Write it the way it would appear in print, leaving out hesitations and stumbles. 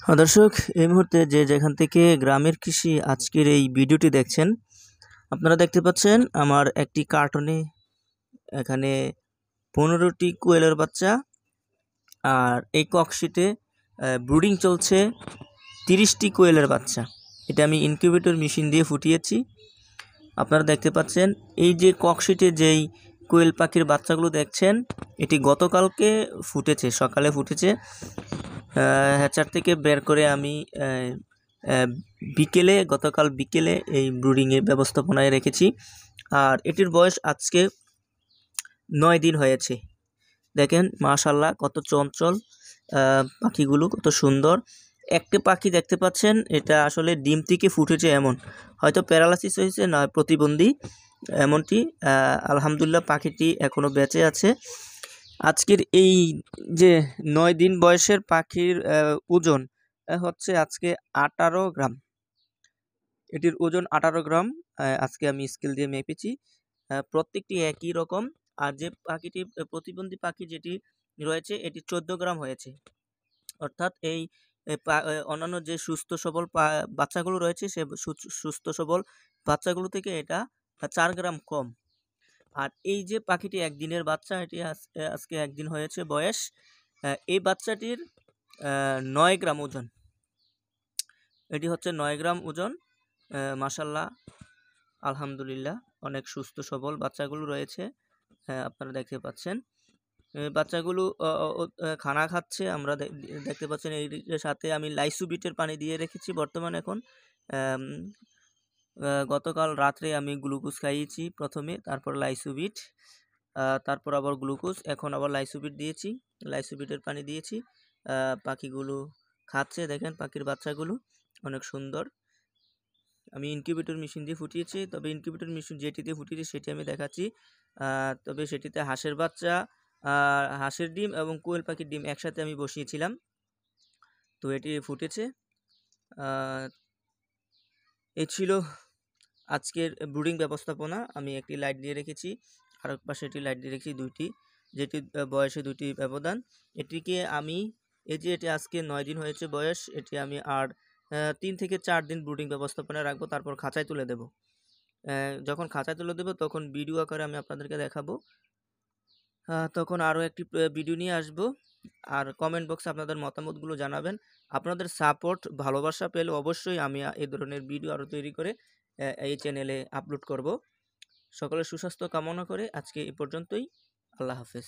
দর্শক, এই মুহূর্তে যে যেখান থেকে গ্রামের কৃষি আজকের এই ভিডিওটি দেখছেন, আপনারা দেখতে পাচ্ছেন আমার একটি কার্টনে এখানে 15টি কোয়েলের বাচ্চা, আর এই ককশিটে ব্রুডিং চলছে 30টি কোয়েলের বাচ্চা। এটা আমি ইনকিউবেটর মেশিন দিয়ে ফুটিয়েছি। আপনারা দেখতে পাচ্ছেন এই যে ককশিটে যেই কোয়েল পাখির বাচ্চাগুলো দেখছেন, এটি গতকালকে ফুটেছে, সকালে ফুটেছে। হ্যাচার থেকে বের করে আমি গতকাল বিকেলে এই ব্রুডিংয়ে ব্যবস্থাপনায় রেখেছি। আর এটির বয়স আজকে 9 দিন হয়েছে। দেখেন মাশাল্লাহ কত চঞ্চল পাখিগুলো, কত সুন্দর। একটা পাখি দেখতে পাচ্ছেন, এটা আসলে ডিম থেকে ফুটেছে এমন, হয়তো প্যারালাইসিস হয়েছে না প্রতিবন্ধী এমনটি। আলহামদুলিল্লাহ পাখিটি এখনও বেঁচে আছে। আজকের এই যে 9 দিন বয়সের পাখির ওজন হচ্ছে আজকে 18 গ্রাম। এটির ওজন 18 গ্রাম। আজকে আমি স্কেল দিয়ে মেপেছি। প্রত্যেকটি একই রকম। আর যে পাখিটি প্রতিবন্ধী পাখি যেটি রয়েছে, এটি 14 গ্রাম হয়েছে। অর্থাৎ এই অন্যান্য যে সুস্থ সবল বাচ্চাগুলো রয়েছে, সে সুস্থ সবল বাচ্চাগুলো থেকে এটা 4 গ্রাম কম। আর এই যে পাখিটি একদিনের বাচ্চা, এটি আজকে একদিন হয়েছে বয়স। এই বাচ্চাটির 9 গ্রাম ওজন। এটি হচ্ছে 9 গ্রাম ওজন। মাশাল্লাহ, আলহামদুলিল্লাহ, অনেক সুস্থ সবল বাচ্চাগুলো রয়েছে। আপনারা দেখতে পাচ্ছেন বাচ্চাগুলো খানা খাচ্ছে। আমরা দেখতে পাচ্ছেন এর সাথে আমি লাইসুবিটের পানি দিয়ে রেখেছি বর্তমানে। এখন গতকাল রাত্রে আমি গ্লুকোজ খাইয়েছি প্রথমে, তারপর লাইসুবিট, তারপর আবার গ্লুকোজ, এখন আবার লাইসুবিট দিয়েছি, লাইসুবিটের পানি দিয়েছি। পাখিগুলো খাচ্ছে, দেখেন পাখির বাচ্চাগুলো অনেক সুন্দর। আমি ইনকিউবেটর মেশিন দিয়ে ফুটিয়েছি, তবে ইনকিউবেটর মেশিন যেটিতে ফুটিয়েছি সেটি আমি দেখাচ্ছি। তবে সেটিতে হাঁসের বাচ্চা, হাঁসের ডিম এবং কোয়েল পাখির ডিম একসাথে আমি বসিয়েছিলাম, তো এটি ফুটেছে। এই ছিল আজকের ব্রুডিং ব্যবস্থাপনা। আমি একটি লাইট দিয়ে রেখেছি, আর এক পাশে একটি লাইট দিয়ে রেখেছি, দুইটি, যেটি বয়সে দুটি ব্যবধান। এটিকে আমি এটি আজকে 9 দিন হয়েছে বয়স, এটি আমি আর 3 থেকে 4 দিন ব্রুডিং ব্যবস্থাপনায় রাখবো, তারপর খাঁচায় তুলে দেব। যখন খাঁচায় তুলে দেবো তখন ভিডিও আকারে আমি আপনাদেরকে দেখাবো। তখন আরও একটি ভিডিও নিয়ে আসব। আর কমেন্ট বক্সে আপনাদের মতামতগুলো জানাবেন। আপনাদের সাপোর্ট ভালোবাসা পেলে অবশ্যই আমি এই ধরনের ভিডিও আরও তৈরি করে এই চ্যানেলে আপলোড করব। সকলের সুস্বাস্থ্য কামনা করে আজকে এই পর্যন্তই। আল্লাহ হাফেজ।